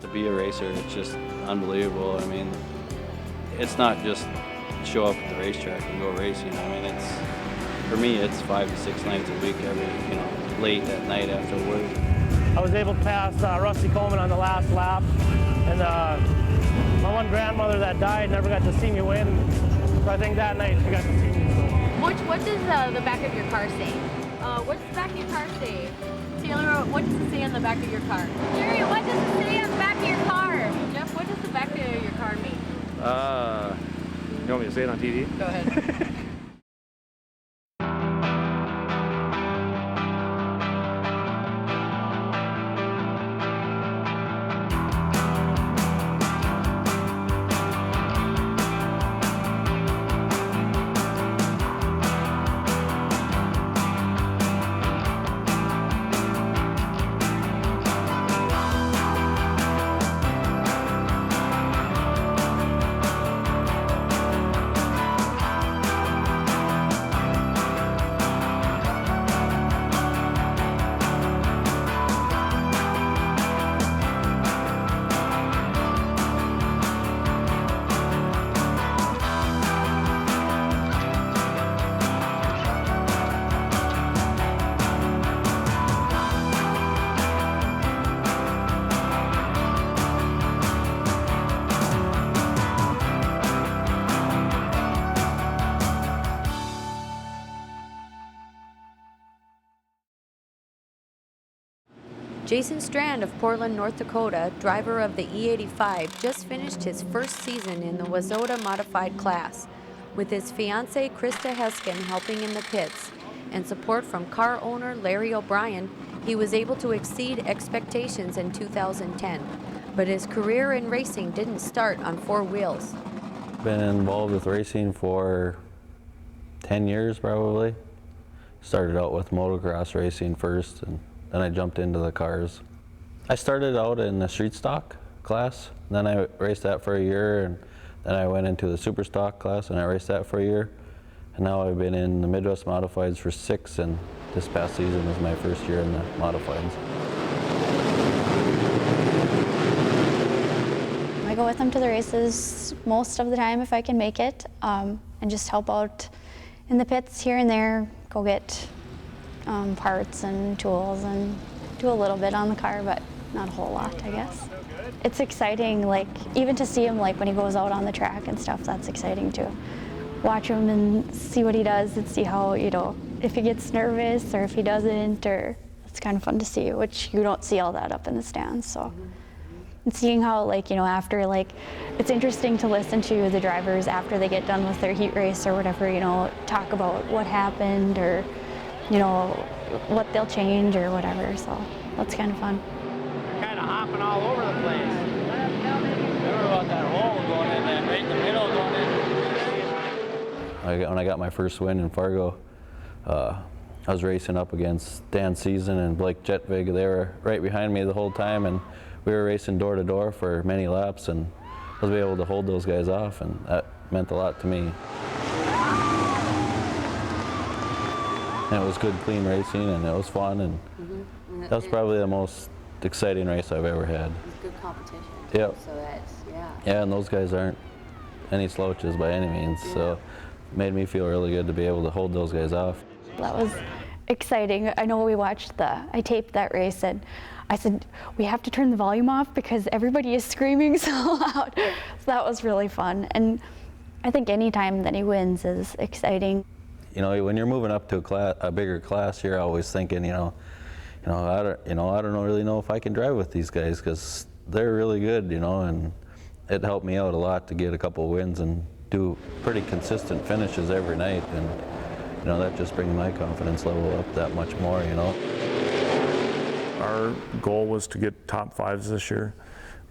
To be a racer, it's just unbelievable. I mean, it's not just show up at the racetrack and go racing. I mean, for me, it's 5 to 6 nights a week, late at night after work. I was able to pass Rusty Coleman on the last lap, and my one grandmother that died never got to see me win, so I think that night she got to see me. What does the back of your car say? What does the back of your car say? Taylor, what does it say on the back of your car? Jerry, what does it say on the back of your car? Jeff, what does the back of your car mean? You want me to say it on TV? Go ahead. Jason Strand of Portland, North Dakota, driver of the E85, just finished his first season in the WISSOTA Modified class, with his fiancée Christa Heskin helping in the pits, and support from car owner Larry O'Brien. He was able to exceed expectations in 2010, but his career in racing didn't start on 4 wheels. Been involved with racing for 10 years probably. Started out with motocross racing first, and then I jumped into the cars. I started out in the street stock class, then I raced that for a year, and then I went into the super stock class and I raced that for a year. And now I've been in the Midwest Modifieds for 6, and this past season was my first year in the Modifieds. I go with them to the races most of the time if I can make it, and just help out in the pits here and there, go get parts and tools and do a little bit on the car, but not a whole lot, I guess. It's exciting, like, even to see him, like, when he goes out on the track and stuff, that's exciting too. Watch him and see what he does and see how, if he gets nervous or if he doesn't, or it's kind of fun to see, which you don't see all that up in the stands, so. And seeing how, like, after, like, it's interesting to listen to the drivers after they get done with their heat race or whatever, talk about what happened or, what they'll change or whatever, so that's kind of fun. Kind of hopping all over the place. Remember about that hole going in there, right in the middle going in. When I got my first win in Fargo, I was racing up against Dan Season and Blake Jetvig. They were right behind me the whole time, and we were racing door to door for many laps, and I was able to hold those guys off, and that meant a lot to me. And it was good, clean racing, and it was fun, and that was probably the most exciting race I've ever had. It was good competition. Yep. So that's, yeah. Yeah, and those guys aren't any slouches by any means, so it made me feel really good to be able to hold those guys off. That was exciting. I know I taped that race, and I said, we have to turn the volume off because everybody is screaming so loud. So that was really fun. And I think any time that he wins is exciting. When you're moving up to a bigger class, you're always thinking, I don't really know if I can drive with these guys because they're really good, and it helped me out a lot to get a couple of wins and do pretty consistent finishes every night, and that just brings my confidence level up that much more, Our goal was to get top 5s this year,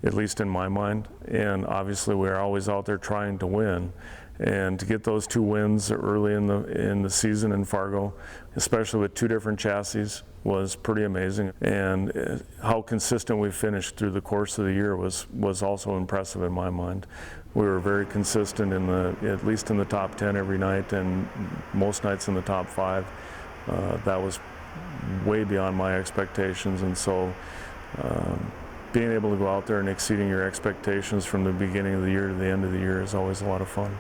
at least in my mind, and obviously we're always out there trying to win. And to get those 2 wins early in the season in Fargo, especially with 2 different chassis, was pretty amazing. And how consistent we finished through the course of the year was also impressive in my mind. We were very consistent at least in the top 10 every night, and most nights in the top 5. That was way beyond my expectations, and so being able to go out there and exceeding your expectations from the beginning of the year to the end of the year is always a lot of fun.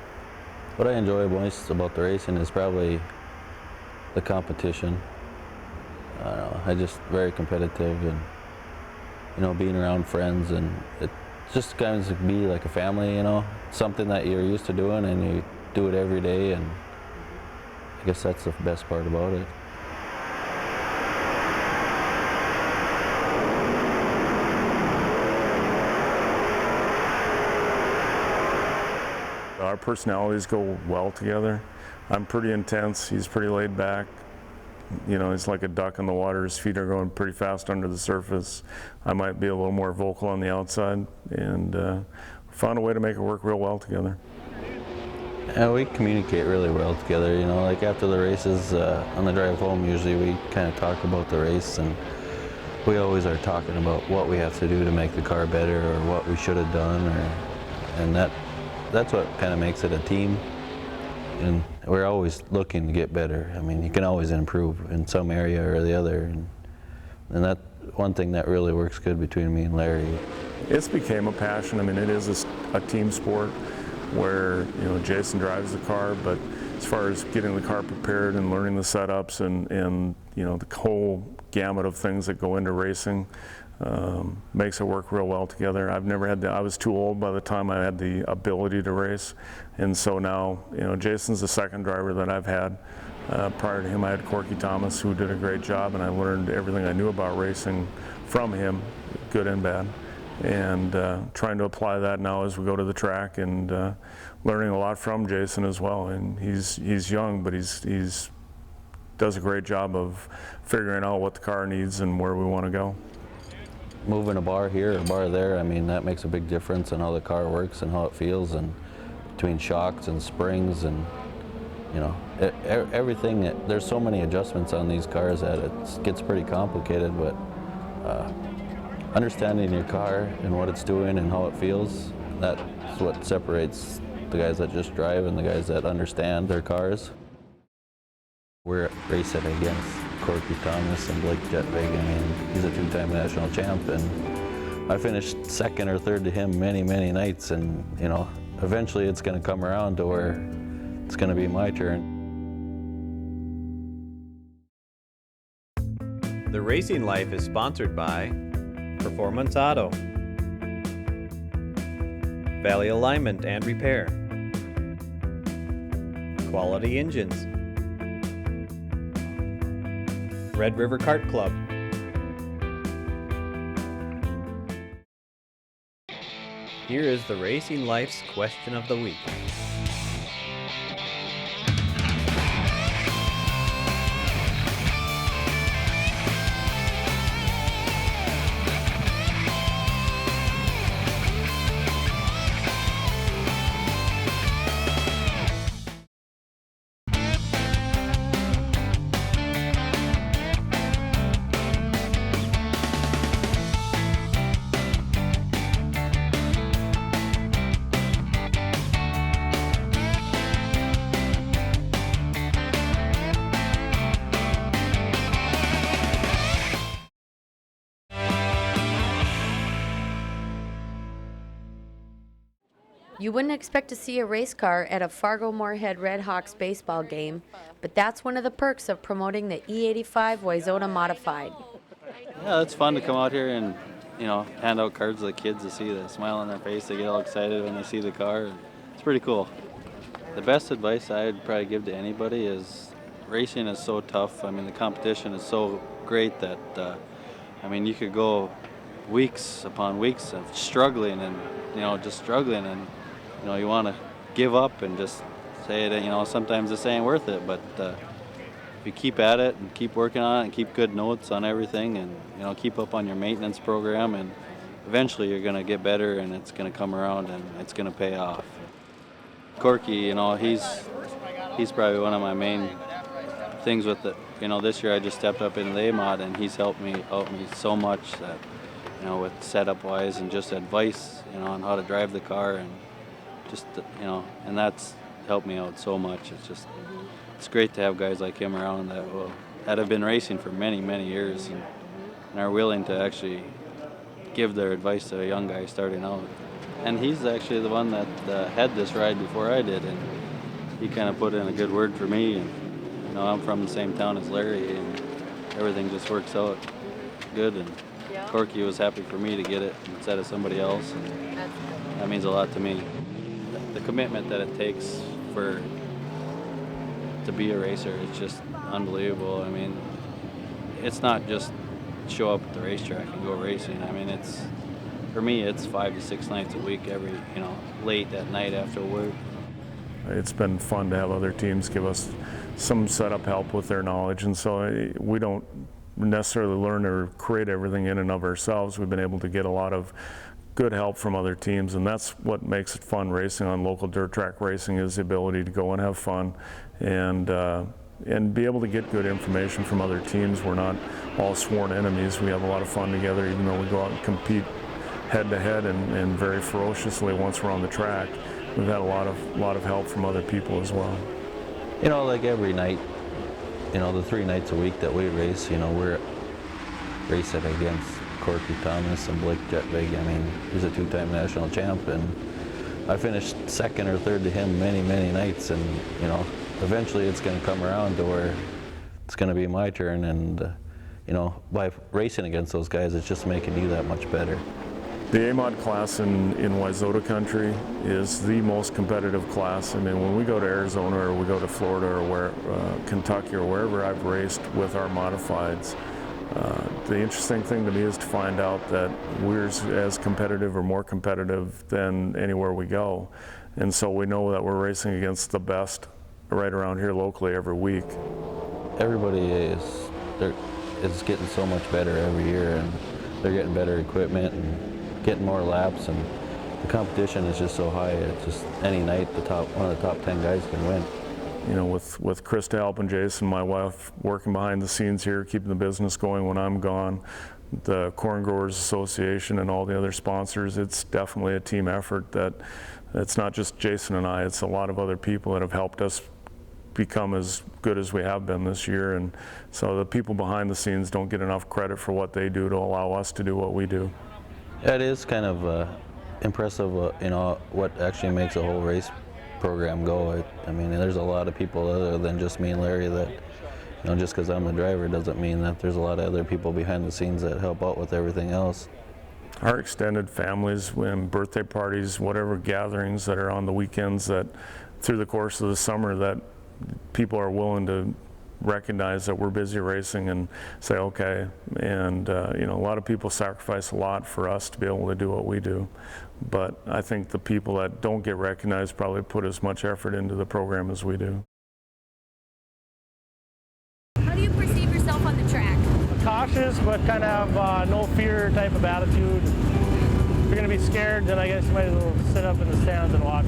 What I enjoy most about the racing is probably the competition. I don't know, I'm just very competitive, and you know, being around friends, and it just kind of be like a family, you know, something that you're used to doing and you do it every day, and I guess that's the best part about it. Our personalities go well together. I'm pretty intense, he's pretty laid back. You know, he's like a duck in the water, his feet are going pretty fast under the surface. I might be a little more vocal on the outside, and found a way to make it work real well together. Yeah, we communicate really well together, you know, like after the races, on the drive home usually we kind of talk about the race, and we always are talking about what we have to do to make the car better, or what we should have done, and that's what kind of makes it a team. And we're always looking to get better. I mean, you can always improve in some area or the other, and that one thing that really works good between me and Larry. It's became a passion. I mean, it is a team sport where, you know, Jason drives the car, but as far as getting the car prepared and learning the setups and you know, the whole gamut of things that go into racing, makes it work real well together. I've never had I was too old by the time I had the ability to race, and so now, you know, Jason's the second driver that I've had. Prior to him, I had Corky Thomas, who did a great job, and I learned everything I knew about racing from him, good and bad, and trying to apply that now as we go to the track, and learning a lot from Jason as well. And he's young, but he's does a great job of figuring out what the car needs and where we want to go. Moving a bar here or a bar there, I mean, that makes a big difference in how the car works and how it feels, and between shocks and springs, and you know, everything. There's so many adjustments on these cars that it gets pretty complicated, but understanding your car and what it's doing and how it feels, that's what separates the guys that just drive and the guys that understand their cars. We're racing against Corky Thomas and Blake Jetvig. I mean, he's a two-time national champ, and I finished second or third to him many, many nights, and you know, eventually it's going to come around to where it's going to be my turn. The Racing Life is sponsored by Performance Auto, Valley Alignment and Repair, Quality Engines, Red River Kart Club, here is the Racing Life's question of the week. You wouldn't expect to see a race car at a Fargo-Moorhead Red Hawks baseball game, but that's one of the perks of promoting the E85 WISSOTA Modified. Yeah, it's fun to come out here and, you know, hand out cards to the kids to see the smile on their face. They get all excited when they see the car. It's pretty cool. The best advice I'd probably give to anybody is racing is so tough. I mean, the competition is so great that, I mean, you could go weeks upon weeks of struggling and, you know, just struggling, and you know, you want to give up and just say that, you know, sometimes this ain't worth it, but if you keep at it and keep working on it and keep good notes on everything, and you know, keep up on your maintenance program, and eventually you're going to get better, and it's going to come around and it's going to pay off. Corky, you know, he's probably one of my main things with it. You know, this year I just stepped up in the A-Mod, and he's helped me so much that, you know, with setup wise and just advice, you know, on how to drive the car, and just, you know, and that's helped me out so much. It's great to have guys like him around that have been racing for many, many years, and are willing to actually give their advice to a young guy starting out. And he's actually the one that had this ride before I did, and he kind of put in a good word for me. And I'm from the same town as Larry, and everything just works out good. And Corky was happy for me to get it instead of somebody else. And that means a lot to me. The commitment that it takes to be a racer is just unbelievable. I mean, it's not just show up at the racetrack and go racing. I mean, for me, it's 5 to 6 nights a week, late at night after work. It's been fun to have other teams give us some setup help with their knowledge, and so we don't necessarily learn or create everything in and of ourselves. We've been able to get a lot of good help from other teams, and that's what makes it fun racing on local dirt track racing, is the ability to go and have fun and be able to get good information from other teams. We're not all sworn enemies. We have a lot of fun together, even though we go out and compete head to head and very ferociously once we're on the track. We've had a lot of help from other people as well. Like every night, the 3 nights a week that we race, we're racing against Corky Thomas and Blake Jetvig. I mean, he's a 2-time national champ, and I finished 2nd or 3rd to him many, many nights, and eventually it's going to come around to where it's going to be my turn, and by racing against those guys, it's just making you that much better. The A-Mod class in WISSOTA country is the most competitive class. I mean, when we go to Arizona or we go to Florida or Kentucky or wherever I've raced with our modifieds, the interesting thing to me is to find out that we're as competitive or more competitive than anywhere we go. And so we know that we're racing against the best right around here locally every week. Everybody is getting so much better every year, and they're getting better equipment and getting more laps, and the competition is just so high. It's just any night one of the top 10 guys can win. With Christa helping Jason, my wife, working behind the scenes here, keeping the business going when I'm gone, the Corn Growers Association and all the other sponsors, it's definitely a team effort. That it's not just Jason and I, it's a lot of other people that have helped us become as good as we have been this year. And so the people behind the scenes don't get enough credit for what they do to allow us to do what we do. It is kind of impressive, what actually makes a whole race program go. I mean, there's a lot of people other than just me and Larry that, just because I'm the driver doesn't mean that there's a lot of other people behind the scenes that help out with everything else. Our extended families, when birthday parties, whatever gatherings that are on the weekends, that through the course of the summer, that people are willing to recognize that we're busy racing and say, okay. And a lot of people sacrifice a lot for us to be able to do what we do. But I think the people that don't get recognized probably put as much effort into the program as we do. How do you perceive yourself on the track? Cautious, but kind of have no fear type of attitude. If you're going to be scared, then I guess you might as well sit up in the stands and watch.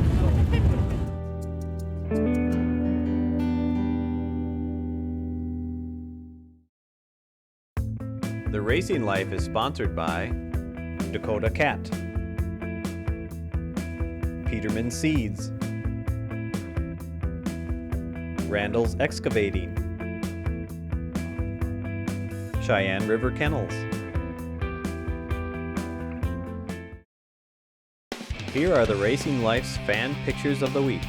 The Racing Life is sponsored by Dakota Cat, Peterman Seeds, Randall's Excavating, Cheyenne River Kennels. Here are the Racing Life's fan pictures of the week.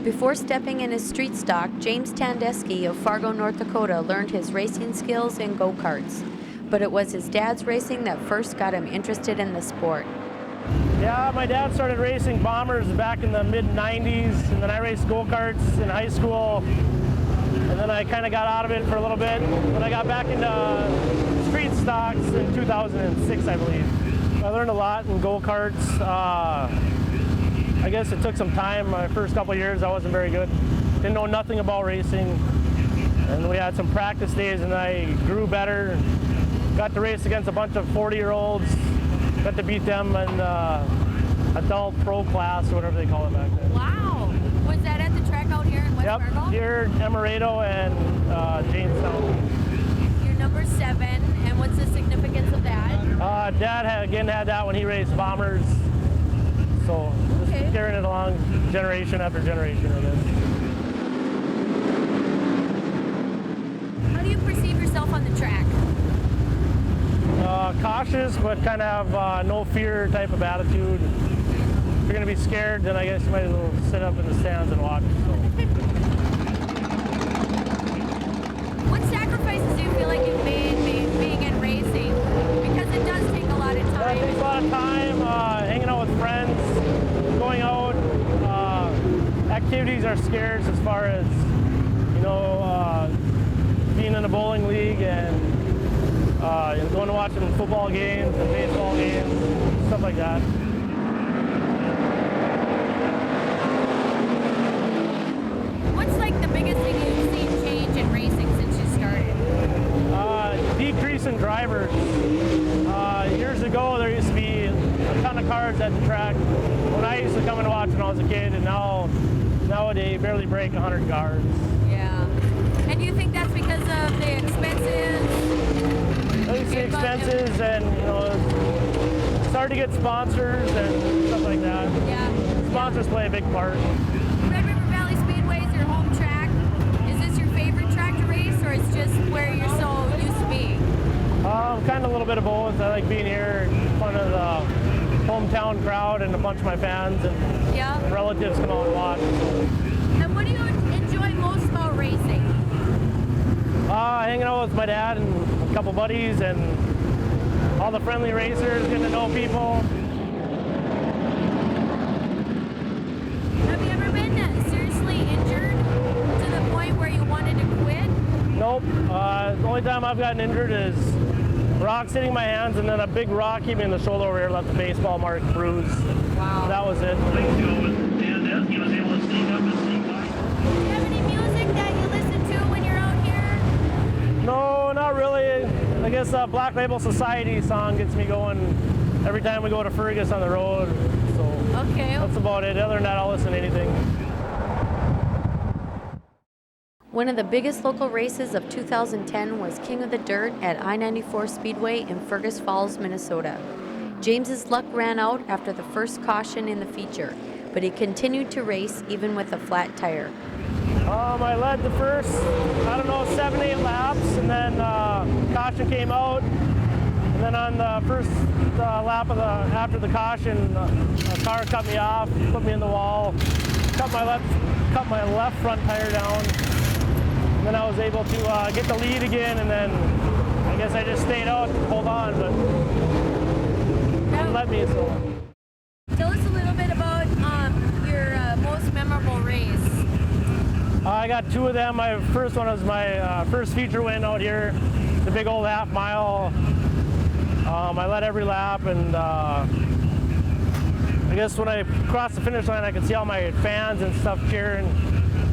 Before stepping in his street stock, James Tandeski of Fargo, North Dakota learned his racing skills in go-karts. But it was his dad's racing that first got him interested in the sport. Yeah, my dad started racing bombers back in the mid-90s, and then I raced go-karts in high school, and then I kind of got out of it for a little bit. Then I got back into street stocks in 2006, I believe. I learned a lot in go-karts. I guess it took some time. My first couple of years I wasn't very good. Didn't know nothing about racing. And we had some practice days, and I grew better. Got to race against a bunch of 40-year-olds. Got to beat them in adult pro class, or whatever they call it back then. Wow. Was that at the track out here in West Fargo? Here, Emerado and Jamestown. You're number 7, and what's the significance of that? Dad had that when he raced bombers. So just carrying it along generation after generation, I guess. How do you perceive yourself on the track? Cautious, but kind of have no fear type of attitude. If you're going to be scared, then I guess you might as well sit up in the stands and watch. So. What sacrifices do you feel like you've made being in racing? Because it does take a lot of time. It takes a lot of time, hanging out with friends, going out. Activities are scarce as far as, being in a bowling league and going to watching football games and baseball games, stuff like that. What's like the biggest thing you've seen change in racing since you started? Decrease in drivers. Years ago, there used to be a ton of cars at the track when I used to come and watch when I was a kid, and nowadays barely break 100 cars. Yeah. And do you think that's because of the expenses? It's the expenses, and it's hard to get sponsors and stuff like that. Yeah. Sponsors play a big part. Red River Valley Speedway is your home track. Is this your favorite track to race, or it's just where you're so used to being? Kind of a little bit of both. I like being here in front of the hometown crowd and a bunch of my fans and relatives come out and watch. And what do you enjoy most about racing? Hanging out with my dad and a couple buddies and all the friendly racers, getting to know people. Have you ever been seriously injured to the point where you wanted to quit? Nope. The only time I've gotten injured is rocks hitting my hands, and then a big rock hit me in the shoulder over here, left a baseball mark bruise. Wow. That was it. Do you have any music that you listen to when you're out here? No, not really. I guess Black Label Society song gets me going every time we go to Fergus on the road. So that's about it. Other than that, I'll listen to anything. One of the biggest local races of 2010 was King of the Dirt at I-94 Speedway in Fergus Falls, Minnesota. James's luck ran out after the first caution in the feature, but he continued to race even with a flat tire. I led the first, 7-8 laps, and then caution came out. And then on the first lap after the caution, a car cut me off, put me in the wall, cut my left front tire down. And then I was able to get the lead again, and then I guess I just stayed out to hold on, but didn't let me. So. Tell us a little bit about your most memorable race. I got 2 of them. My first one was my first feature win out here, the big old half mile. I led every lap, and I guess when I crossed the finish line, I could see all my fans and stuff cheering.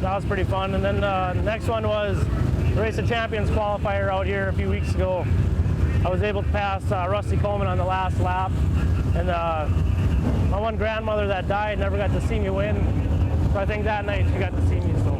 That was pretty fun. And then the next one was the Race of Champions qualifier out here a few weeks ago. I was able to pass Rusty Coleman on the last lap. And my one grandmother that died never got to see me win. So I think that night she got to see me. So.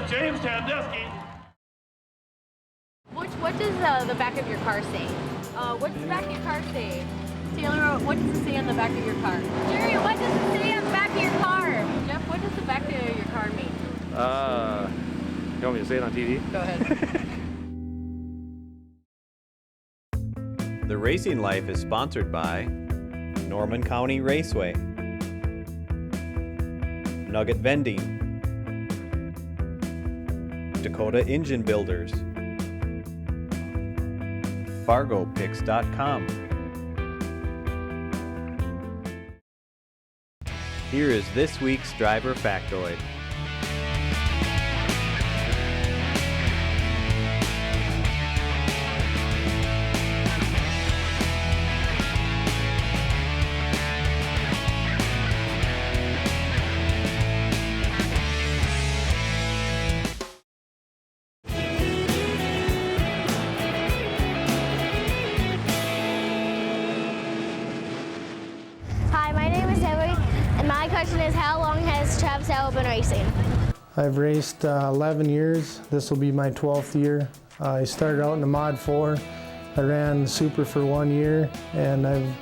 James Tandeski. What does the back of your car say? What does the back of your car say? Taylor, what does it say on the back of your car? Jerry, what does it say on the back of your car? Jeff, what does the back of your car mean? You want me to say it on TV? Go ahead. The Racing Life is sponsored by Norman County Raceway, Nugget Vending, Dakota Engine Builders, FargoPicks.com. Here is this week's driver factoid. Hi, my name is Devree, and my question is, how long has Travis Howell been racing? I've raced 11 years. This will be my 12th year. I started out in the Mod 4. I ran Super for 1 year, and I've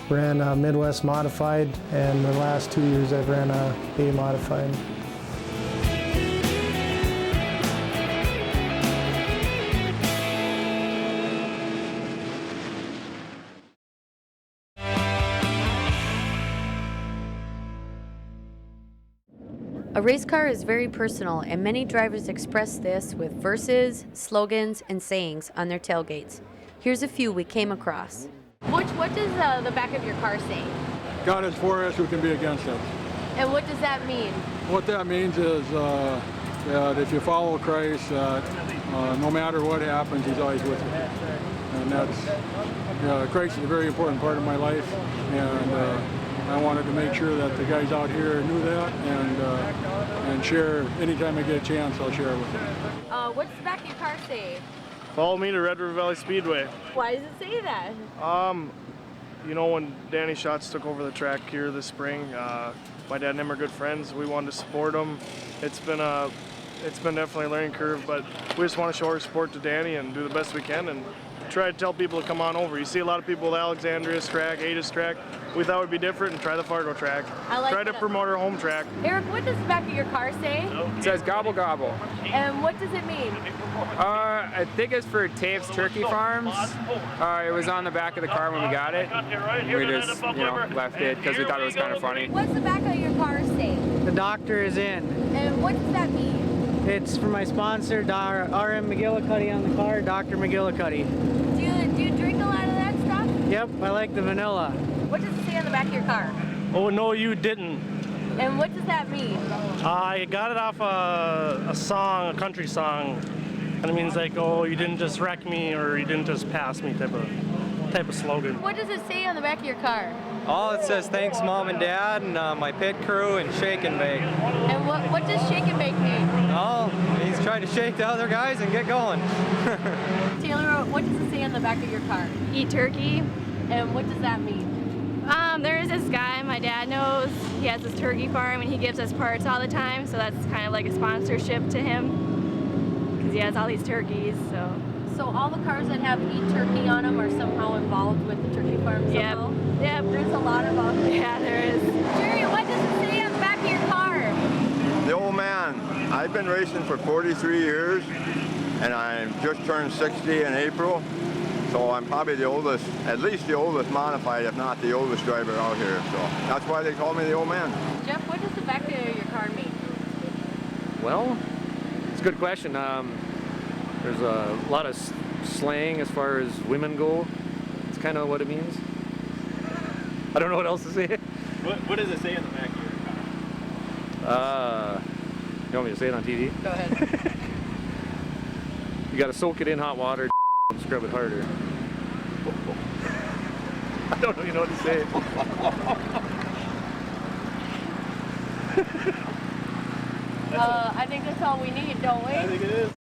ran Midwest Modified, and the last 2 years I've ran A Modified. A race car is very personal, and many drivers express this with verses, slogans, and sayings on their tailgates. Here's a few we came across. What does the back of your car say? God is for us, who can be against us? And what does that mean? What that means is that if you follow Christ, no matter what happens, he's always with you. And that's, Christ is a very important part of my life, and I wanted to make sure that the guys out here knew that, and share, anytime I get a chance, I'll share it with them. What does the back of your car say? Follow me to Red River Valley Speedway. Why does it say that? You know, when Danny Schatz took over the track here this spring, my dad and him are good friends. We wanted to support him. It's been definitely a learning curve, but we just want to show our support to Danny and do the best we can and try to tell people to come on over. You see a lot of people at Alexandria's track, Ada's track. We thought it would be different and try the Fargo track. Try to promote our home track. Erik, what does the back of your car say? It says gobble gobble. And what does it mean? I think it's for Tave's Turkey Farms. It was on the back of the car when we got it. We just, left it because we thought it was kind of funny. What's the back of your car say? The doctor is in. And what does that mean? It's for my sponsor, RM McGillicuddy on the car, Dr. McGillicuddy. Do you drink a lot of that stuff? Yep, I like the vanilla. What does it say on the back of your car? Oh, no, you didn't. And what does that mean? I got it off a song, a country song, and it means like, oh, you didn't just wreck me or you didn't just pass me type of slogan. What does it say on the back of your car? Oh, it says thanks Mom and Dad and my pit crew and Shake and Bake. And what does Shake and Bake mean? Oh, he's trying to shake the other guys and get going. Taylor, what does it say on the back of your car? Eat turkey. And what does that mean? There is this guy my dad knows. He has this turkey farm and he gives us parts all the time, so that's kind of like a sponsorship to him because he has all these turkeys. So all the cars that have Eat Turkey on them are somehow involved with the turkey farm somehow? Yep. There's a lot of them. Yeah, there is. Jerry, what does it say on the back of your car? The old man. I've been racing for 43 years, and I just turned 60 in April. So I'm probably the oldest, at least the oldest modified, if not the oldest driver out here. So that's why they call me the old man. Jeff, what does the back of your car mean? Well, it's a good question. There's a lot of slang as far as women go. It's kind of what it means. I don't know what else to say. What does it say on the back of your car? You want me to say it on TV? Go ahead. You got to soak it in hot water and scrub it harder. I don't even know what to say. I think that's all we need, don't we? I think it is.